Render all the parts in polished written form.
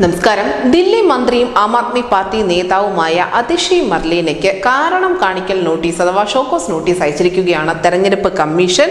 നമസ്കാരം. ദില്ലി മന്ത്രിയും ആം ആദ്മി പാർട്ടി നേതാവുമായ അതിഷി മർലേനയ്ക്ക് കാരണം കാണിക്കൽ നോട്ടീസ് അഥവാ ഷോക്കോസ് നോട്ടീസ് അയച്ചിരിക്കുകയാണ് തെരഞ്ഞെടുപ്പ് കമ്മീഷൻ.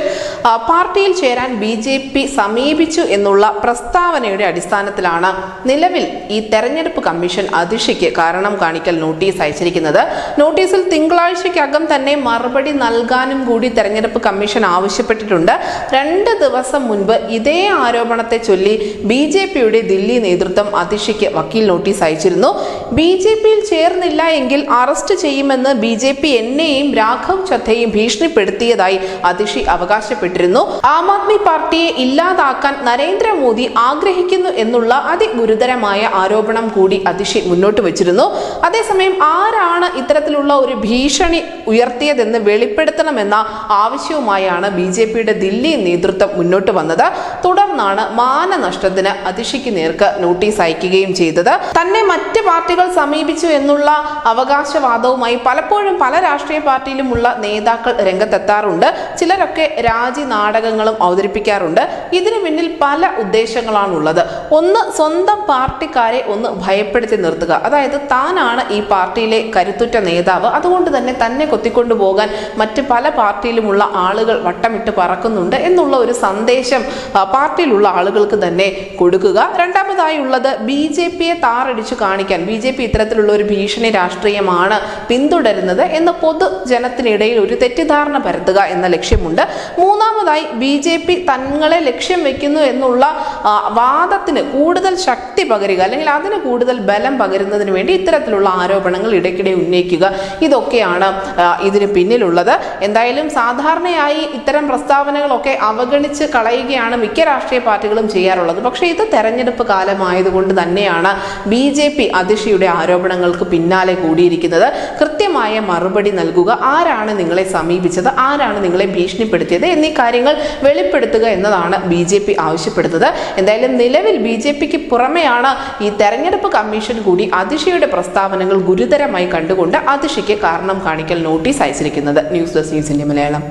പാർട്ടിയിൽ ചേരാൻ BJP സമീപിച്ചു എന്നുള്ള പ്രസ്താവനയുടെ അടിസ്ഥാനത്തിലാണ് നിലവിൽ ഈ തെരഞ്ഞെടുപ്പ് കമ്മീഷൻ അതിഷിക്ക് കാരണം കാണിക്കൽ നോട്ടീസ് അയച്ചിരിക്കുന്നത്. നോട്ടീസിൽ തിങ്കളാഴ്ചയ്ക്കകം തന്നെ മറുപടി നൽകാനും കൂടി തെരഞ്ഞെടുപ്പ് കമ്മീഷൻ ആവശ്യപ്പെട്ടിട്ടുണ്ട്. 2 ദിവസം മുൻപ് ഇതേ ആരോപണത്തെ ചൊല്ലി BJPയുടെ ദില്ലി നേതൃത്വം അതിഷിക്ക് വക്കീൽ നോട്ടീസ് അയച്ചിരുന്നു. BJPയിൽ ചേർന്നില്ല എങ്കിൽ അറസ്റ്റ് ചെയ്യുമെന്ന് BJP എന്നെയും രാഘവ് ചദ്ധയെയും ഭീഷണിപ്പെടുത്തിയതായി അതിഷി അവകാശപ്പെട്ടിരുന്നു. ആം ആദ്മി പാർട്ടിയെ ഇല്ലാതാക്കാൻ നരേന്ദ്രമോദി ആഗ്രഹിക്കുന്നു എന്നുള്ള അതിഗുരുതരമായ ആരോപണം കൂടി അതിഷി മുന്നോട്ട് വെച്ചിരുന്നു. അതേസമയം ആരാണ് ഇത്തരത്തിലുള്ള ഒരു ഭീഷണി ഉയർത്തിയതെന്ന് വെളിപ്പെടുത്തണമെന്ന ആവശ്യവുമായാണ് BJPയുടെ ദില്ലി നേതൃത്വം മുന്നോട്ട് വന്നത്. തുടർന്നാണ് മാനനഷ്ടത്തിന് അതിഷിക്ക് നേർക്ക് നോട്ടീസ് അയക്കുകയും ചെയ്തത്. തന്നെ മറ്റ് പാർട്ടികൾ സമീപിച്ചു എന്നുള്ള അവകാശവാദവുമായി പലപ്പോഴും പല രാഷ്ട്രീയ പാർട്ടിയിലുമുള്ള നേതാക്കൾ രംഗത്തെത്താറുണ്ട്. ചിലരൊക്കെ രാജി നാടകങ്ങളും അവതരിപ്പിക്കാറുണ്ട്. ഇതിനു പിന്നിൽ പല ഉദ്ദേശങ്ങളാണുള്ളത്. ഒന്ന്, സ്വന്തം പാർട്ടിക്കാരെ ഒന്ന് ഭയപ്പെടുത്തി നിർത്തുക. അതായത് താനാണ് ഈ പാർട്ടിയിലെ കരുത്തുറ്റ നേതാവ്, അതുകൊണ്ട് തന്നെ കൊത്തിക്കൊണ്ടുപോകാൻ മറ്റ് പല പാർട്ടിയിലുമുള്ള ആളുകൾ വട്ടമിട്ട് പറക്കുന്നുണ്ട് എന്നുള്ള ഒരു സന്ദേശം പാർട്ടിയിലുള്ള ആളുകൾക്ക് തന്നെ കൊടുക്കുക. രണ്ടാമതായുള്ളത് BJPയെ താറടിച്ചു കാണിക്കാൻ, BJP ഇത്തരത്തിലുള്ള ഒരു ഭീഷണി രാഷ്ട്രീയമാണ് പിന്തുടരുന്നത് എന്ന് പൊതുജനത്തിനിടയിൽ ഒരു തെറ്റിദ്ധാരണ പരത്തുക എന്ന ലക്ഷ്യമുണ്ട്. മൂന്നാമതായി BJP തങ്ങളെ ലക്ഷ്യം വെക്കുന്നു എന്നുള്ള വാദത്തിന് കൂടുതൽ ശക്തി പകരുക, അല്ലെങ്കിൽ അതിന് കൂടുതൽ ബലം പകരുന്നതിന് വേണ്ടി ഇത്തരത്തിലുള്ള ആരോപണങ്ങൾ ഇടയ്ക്കിടെ ഉന്നയിക്കുക. ഇതൊക്കെയാണ് ഇതിന് പിന്നിലുള്ളത്. എന്തായാലും സാധാരണയായി ഇത്തരം പ്രസ്താവനകളൊക്കെ അവഗണിച്ച് കളയുകയാണ് മിക്ക രാഷ്ട്രീയ പാർട്ടികളും ചെയ്യാറുള്ളത്. പക്ഷേ ഇത് തെരഞ്ഞെടുപ്പ് കാലമായതുകൊണ്ട് തന്നെയാണ് BJP അതിഷിയുടെ ആരോപണങ്ങൾക്ക് പിന്നാലെ കൂടിയിരിക്കുന്നത്. കൃത്യമായ മറുപടി നൽകുക, ആരാണ് നിങ്ങളെ സമീപിച്ചത്, ആരാണ് നിങ്ങളെ ഭീഷണിപ്പെടുത്തിയത് എന്നീ കാര്യങ്ങൾ വെളിപ്പെടുത്തുക എന്നതാണ് BJP ആവശ്യപ്പെടുന്നത്. എന്തായാലും നിലവിൽ BJPക്ക് പുറമെയാണ് ഈ തെരഞ്ഞെടുപ്പ് കമ്മീഷൻ കൂടി അതിഷിയുടെ പ്രസ്താവനകൾ ഗുരുതരമായി കണ്ടുകൊണ്ട് അതിഷിക്ക് കാരണം കാണിക്കൽ നോട്ടീസ് അയച്ചിരിക്കുന്നത്. News desk news India Malayalam.